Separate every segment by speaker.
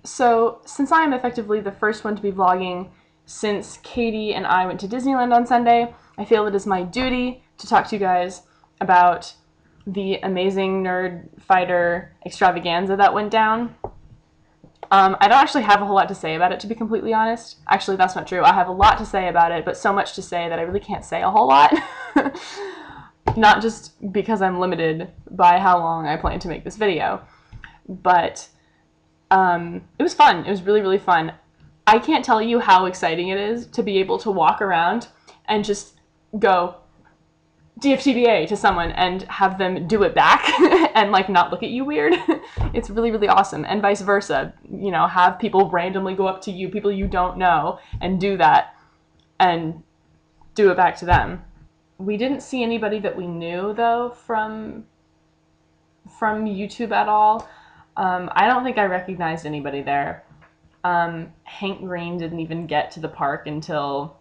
Speaker 1: So since I am effectively the first one to be vlogging since Katie and I went to Disneyland on Sunday, I feel it is my duty to talk to you guys about the amazing Nerdfighter extravaganza that went down. I don't actually have a whole lot to say about it, to be completely honest. Actually, that's not true. I have a lot to say about it, but so much to say that I really can't say a whole lot. Not just because I'm limited by how long I plan to make this video, but it was fun. It was really, really fun. I can't tell you how exciting it is to be able to walk around and just go DFTBA to someone and have them do it back and like not look at you weird. It's really, really awesome. And vice versa, you know, have people randomly go up to you, people you don't know, and do that and do it back to them. We didn't see anybody that we knew though from YouTube at all. I don't think I recognized anybody there. Hank Green didn't even get to the park until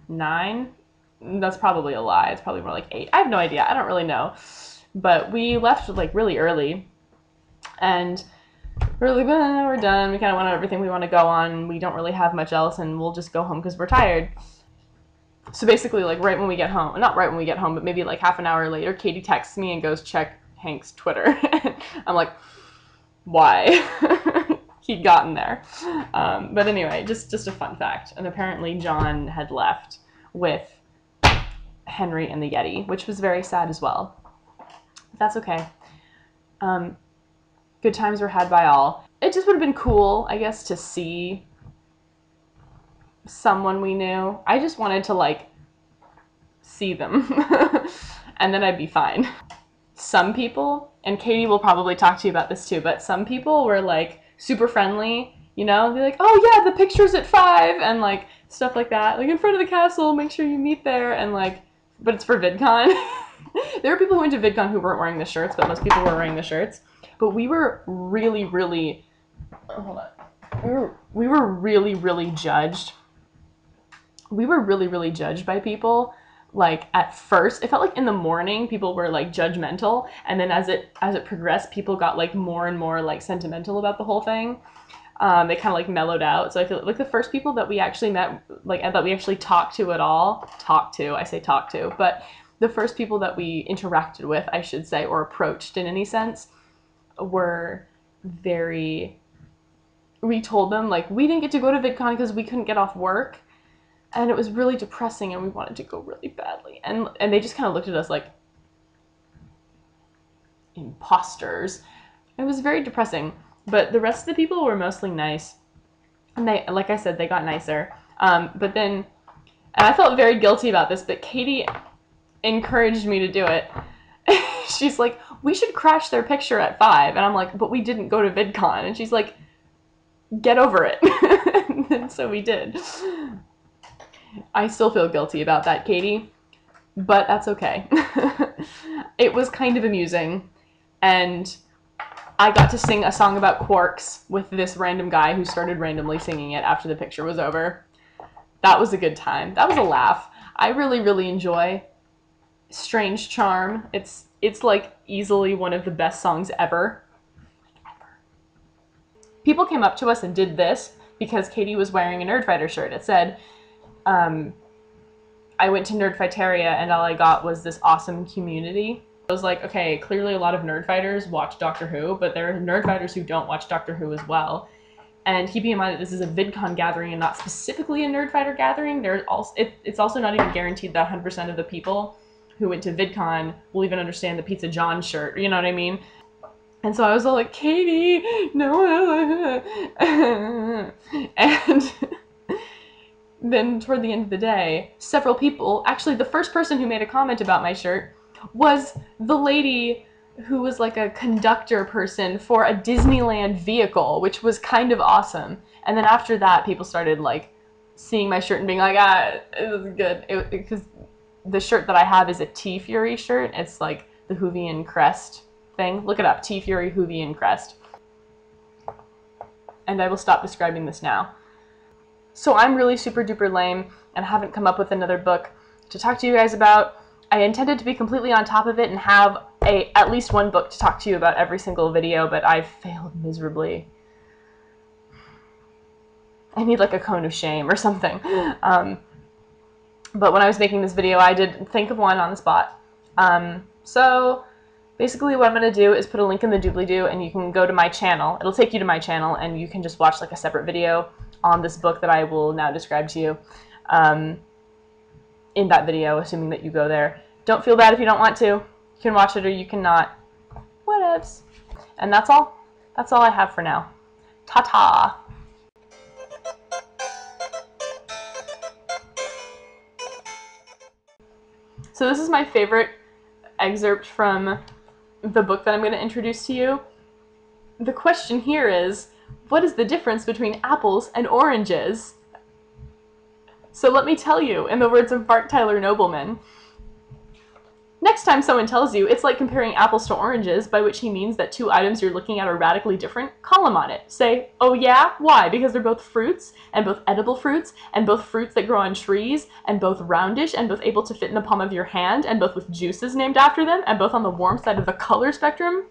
Speaker 1: 9. That's probably a lie. It's probably more like 8. I have no idea. I don't really know. But we left like really early, and we're like, we're done. We kind of went on everything we want to go on. We don't really have much else, and we'll just go home because we're tired. So basically, like right when we get home, not right when we get home, but maybe like half an hour later, Katie texts me and goes, check Hank's Twitter. I'm like, why? He'd gotten there. But anyway, just a fun fact. And apparently John had left with Henry and the Yeti, which was very sad as well. That's okay. Good times were had by all. It just would have been cool, I guess, to see someone we knew. I just wanted to, like, see them. And then I'd be fine. Some people, and Katie will probably talk to you about this too, but some people were, like, super friendly, you know? They're like, oh yeah, the picture's at 5, and, like, stuff like that. Like, in front of the castle, make sure you meet there, and, like, but it's for VidCon. There were people who went to VidCon who weren't wearing the shirts, but most people were wearing the shirts. But we were really, really, hold on. We were really, really judged. We were really, really judged by people. Like, at first, it felt like in the morning, people were, like, judgmental. And then as it progressed, people got, like, more and more, like, sentimental about the whole thing. They kind of, like, mellowed out. So I feel like the first people that we actually met, like, that we actually talked to at all, I say talk to, but the first people that we interacted with, I should say, or approached in any sense, were very, we told them, like, we didn't get to go to VidCon because we couldn't get off work. And it was really depressing, and we wanted to go really badly. And they just kind of looked at us like imposters. It was very depressing. But the rest of the people were mostly nice. And they, like I said, they got nicer. But then, and I felt very guilty about this, but Katie encouraged me to do it. She's like, we should crash their picture at 5. And I'm like, but we didn't go to VidCon. And she's like, get over it. And so we did. I still feel guilty about that, Katie, but that's okay. It was kind of amusing, and I got to sing a song about quarks with this random guy who started randomly singing it after the picture was over. That was a good time. That was a laugh. I really, really enjoy Strange Charm. It's like easily one of the best songs ever. People came up to us and did this because Katie was wearing a Nerdfighter shirt. It said, I went to Nerdfighteria and all I got was this awesome community. I was like, okay, clearly a lot of Nerdfighters watch Doctor Who, but there are Nerdfighters who don't watch Doctor Who as well. And keeping in mind that this is a VidCon gathering and not specifically a Nerdfighter gathering, there's also, it's also not even guaranteed that 100% of the people who went to VidCon will even understand the Pizza John shirt, you know what I mean? And so I was all like, Katie, no. And then toward the end of the day, several people, actually the first person who made a comment about my shirt was the lady who was like a conductor person for a Disneyland vehicle, which was kind of awesome. And then after that, people started like seeing my shirt and being like, it was good. Because the shirt that I have is a T-Fury shirt. It's like the Whovian crest thing. Look it up, T-Fury Whovian crest. And I will stop describing this now. So I'm really super duper lame and haven't come up with another book to talk to you guys about. I intended to be completely on top of it and have at least one book to talk to you about every single video, but I've failed miserably. I need like a cone of shame or something. But when I was making this video, I did think of one on the spot. So basically what I'm going to do is put a link in the doobly-doo, and you can go to my channel. It'll take you to my channel, and you can just watch like a separate video on this book that I will now describe to you in that video, assuming that you go there. Don't feel bad if you don't want to. You can watch it or you cannot. Whatevs. And that's all. That's all I have for now. Ta-ta! So this is my favorite excerpt from the book that I'm going to introduce to you. The question here is, what is the difference between apples and oranges? So let me tell you, in the words of Bart Tyler Nobleman, next time someone tells you it's like comparing apples to oranges, by which he means that two items you're looking at are radically different, call him on it. Say, oh yeah? Why? Because they're both fruits, and both edible fruits, and both fruits that grow on trees, and both roundish, and both able to fit in the palm of your hand, and both with juices named after them, and both on the warm side of the color spectrum?